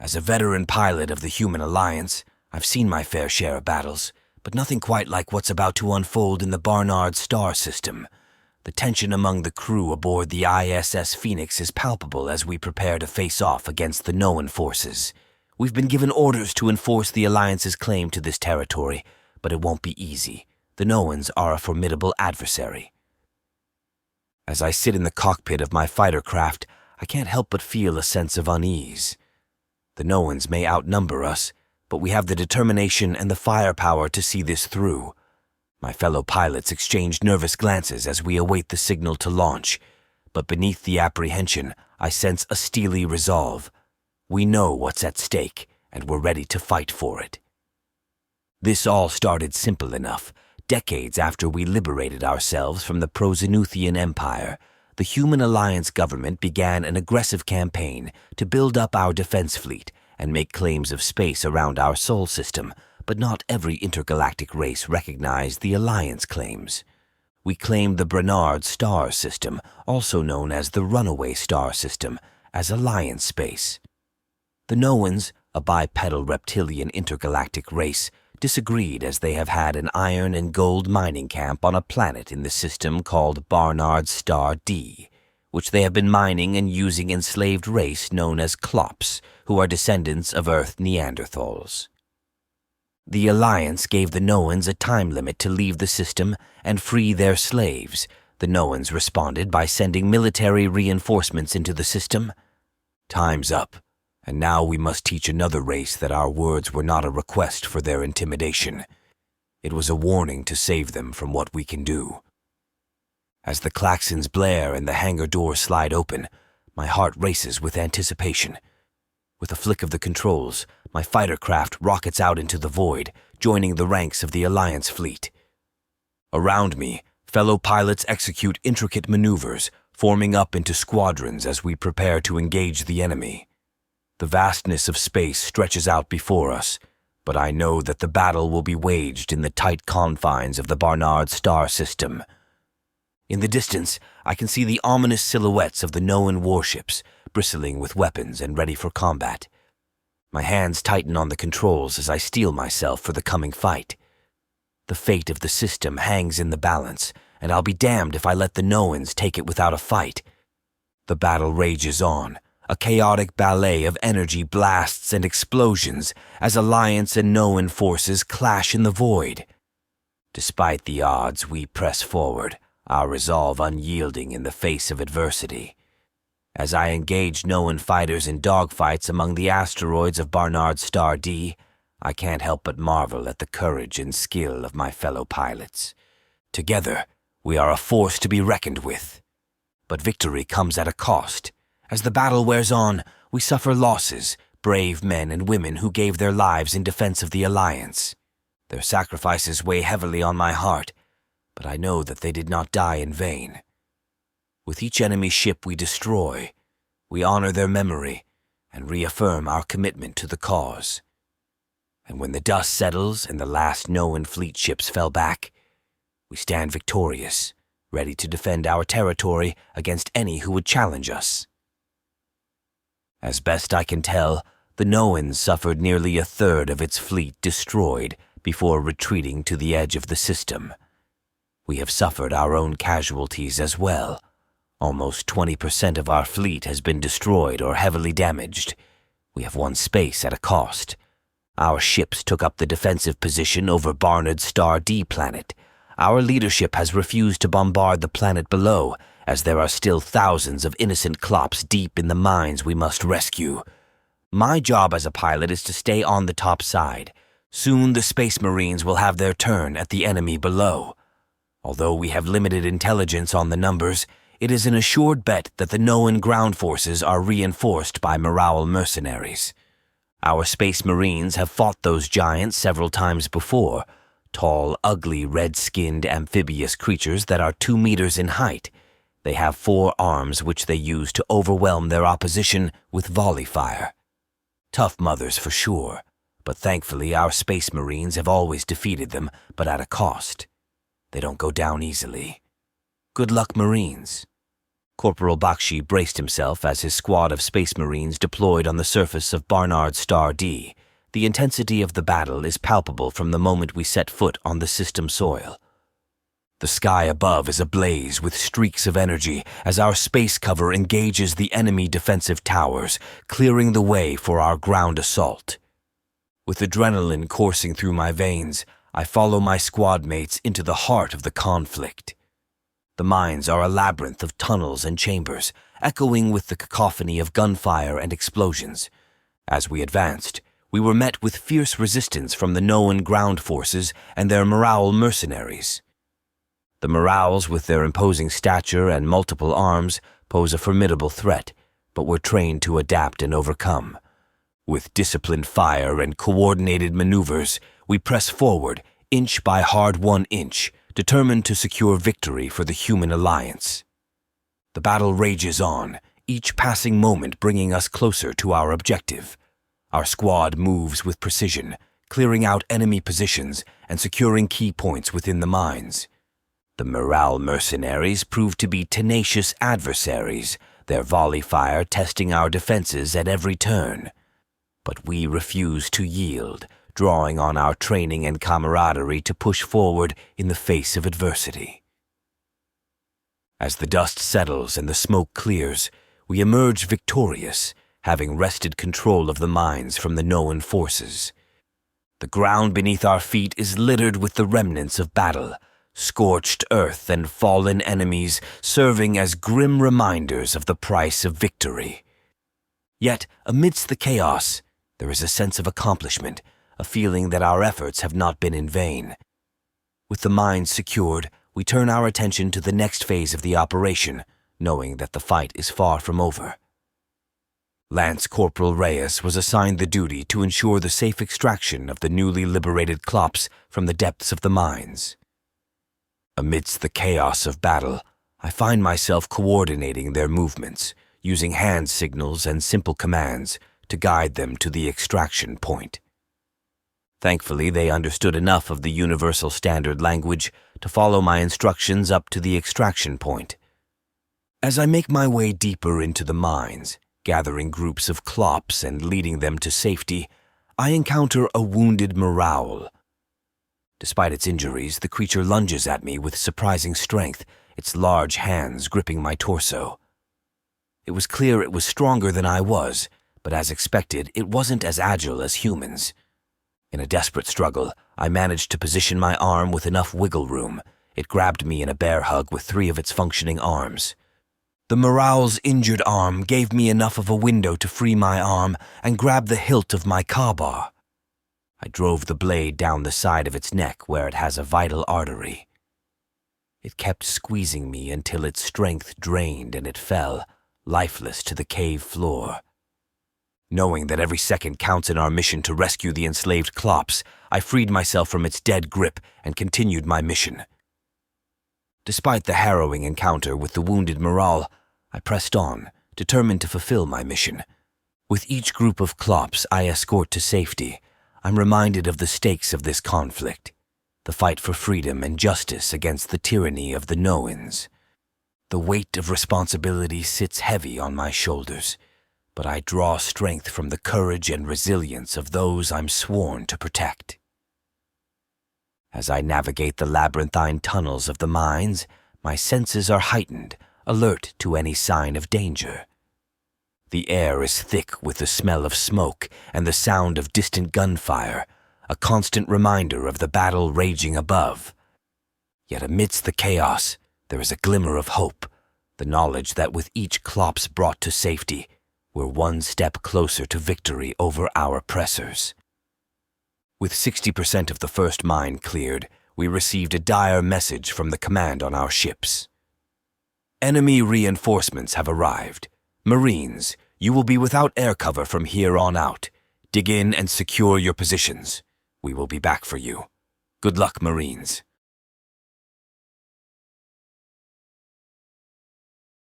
As a veteran pilot of the Human Alliance, I've seen my fair share of battles, but nothing quite like what's about to unfold in the Barnard Star System. The tension among the crew aboard the ISS Phoenix is palpable as we prepare to face off against the Noan forces. We've been given orders to enforce the Alliance's claim to this territory, but it won't be easy. The Noans are a formidable adversary. As I sit in the cockpit of my fighter craft, I can't help but feel a sense of unease. The Noans may outnumber us, but we have the determination and the firepower to see this through. My fellow pilots exchange nervous glances as we await the signal to launch, but beneath the apprehension, I sense a steely resolve. We know what's at stake, and we're ready to fight for it. This all started simple enough. Decades after we liberated ourselves from the Proxenuthian Empire, the Human Alliance government began an aggressive campaign to build up our defense fleet and make claims of space around our sol system, but not every intergalactic race recognized the Alliance claims. We claimed the Barnard Star System, also known as the Runaway Star System, as Alliance space. The Noans, a bipedal reptilian intergalactic race, disagreed as they have had an iron and gold mining camp on a planet in the system called Barnard Star D, which they have been mining and using enslaved race known as Klops, who are descendants of Earth Neanderthals. The Alliance gave the Noans a time limit to leave the system and free their slaves. The Noans responded by sending military reinforcements into the system. Time's up, and now we must teach another race that our words were not a request for their intimidation. It was a warning to save them from what we can do. As the klaxons blare and the hangar doors slide open, my heart races with anticipation. With a flick of the controls, my fighter craft rockets out into the void, joining the ranks of the Alliance fleet. Around me, fellow pilots execute intricate maneuvers, forming up into squadrons as we prepare to engage the enemy. The vastness of space stretches out before us, but I know that the battle will be waged in the tight confines of the Barnard Star System. In the distance, I can see the ominous silhouettes of the Noan warships, bristling with weapons and ready for combat. My hands tighten on the controls as I steel myself for the coming fight. The fate of the system hangs in the balance, and I'll be damned if I let the Noans take it without a fight. The battle rages on, a chaotic ballet of energy blasts and explosions as Alliance and Noan forces clash in the void. Despite the odds, we press forward, our resolve unyielding in the face of adversity. As I engage Noan fighters in dogfights among the asteroids of Barnard Star D, I can't help but marvel at the courage and skill of my fellow pilots. Together, we are a force to be reckoned with. But victory comes at a cost. As the battle wears on, we suffer losses, brave men and women who gave their lives in defense of the Alliance. Their sacrifices weigh heavily on my heart, but I know that they did not die in vain. With each enemy ship we destroy, we honor their memory and reaffirm our commitment to the cause. And when the dust settles and the last Noan fleet ships fell back, we stand victorious, ready to defend our territory against any who would challenge us. As best I can tell, the Noans suffered nearly a third of its fleet destroyed before retreating to the edge of the system. We have suffered our own casualties as well. Almost 20% of our fleet has been destroyed or heavily damaged. We have won space at a cost. Our ships took up the defensive position over Barnard Star D planet. Our leadership has refused to bombard the planet below, as there are still thousands of innocent Klops deep in the mines we must rescue. My job as a pilot is to stay on the top side. Soon the Space Marines will have their turn at the enemy below. Although we have limited intelligence on the numbers, it is an assured bet that the Noan ground forces are reinforced by Morale mercenaries. Our Space Marines have fought those giants several times before, tall, ugly, red-skinned amphibious creatures that are 2 meters in height. They have 4 arms which they use to overwhelm their opposition with volley fire. Tough mothers for sure, but thankfully our Space Marines have always defeated them, but at a cost. They don't go down easily. Good luck, Marines. Corporal Bakshi braced himself as his squad of Space Marines deployed on the surface of Barnard Star D. The intensity of the battle is palpable from the moment we set foot on the system soil. The sky above is ablaze with streaks of energy as our space cover engages the enemy defensive towers, clearing the way for our ground assault. With adrenaline coursing through my veins, I follow my squad mates into the heart of the conflict. The mines are a labyrinth of tunnels and chambers, echoing with the cacophony of gunfire and explosions. As we advanced, we were met with fierce resistance from the Noan ground forces and their Morale mercenaries. The Morales, with their imposing stature and multiple arms, pose a formidable threat, but were trained to adapt and overcome. With disciplined fire and coordinated maneuvers, we press forward, inch by hard-won inch, determined to secure victory for the human alliance. The battle rages on, each passing moment bringing us closer to our objective. Our squad moves with precision, clearing out enemy positions and securing key points within the mines. The Morale mercenaries prove to be tenacious adversaries, their volley fire testing our defenses at every turn. But we refuse to yield, drawing on our training and camaraderie to push forward in the face of adversity. As the dust settles and the smoke clears, we emerge victorious, having wrested control of the mines from the Noan forces. The ground beneath our feet is littered with the remnants of battle, scorched earth and fallen enemies serving as grim reminders of the price of victory. Yet, amidst the chaos, there is a sense of accomplishment, a feeling that our efforts have not been in vain. With the mines secured, we turn our attention to the next phase of the operation, knowing that the fight is far from over. Lance Corporal Reyes was assigned the duty to ensure the safe extraction of the newly liberated Klops from the depths of the mines. Amidst the chaos of battle, I find myself coordinating their movements, using hand signals and simple commands to guide them to the extraction point. Thankfully, they understood enough of the universal standard language to follow my instructions up to the extraction point. As I make my way deeper into the mines, gathering groups of Klops and leading them to safety, I encounter a wounded Morale. Despite its injuries, the creature lunges at me with surprising strength, its large hands gripping my torso. It was clear it was stronger than I was, but as expected, it wasn't as agile as humans. In a desperate struggle, I managed to position my arm with enough wiggle room. It grabbed me in a bear hug with 3 of its functioning arms. The Morale's injured arm gave me enough of a window to free my arm and grab the hilt of my kabar. I drove the blade down the side of its neck where it has a vital artery. It kept squeezing me until its strength drained and it fell, lifeless, to the cave floor. Knowing that every second counts in our mission to rescue the enslaved Klops, I freed myself from its dead grip and continued my mission. Despite the harrowing encounter with the wounded Morale, I pressed on, determined to fulfill my mission. With each group of Klops I escort to safety, I'm reminded of the stakes of this conflict, the fight for freedom and justice against the tyranny of the Noans. The weight of responsibility sits heavy on my shoulders, but I draw strength from the courage and resilience of those I'm sworn to protect. As I navigate the labyrinthine tunnels of the mines, my senses are heightened, alert to any sign of danger. The air is thick with the smell of smoke and the sound of distant gunfire, a constant reminder of the battle raging above. Yet amidst the chaos, there is a glimmer of hope, the knowledge that with each Klops brought to safety, we're one step closer to victory over our oppressors. With 60% of the first mine cleared, we received a dire message from the command on our ships. Enemy reinforcements have arrived. Marines, you will be without air cover from here on out. Dig in and secure your positions. We will be back for you. Good luck, Marines.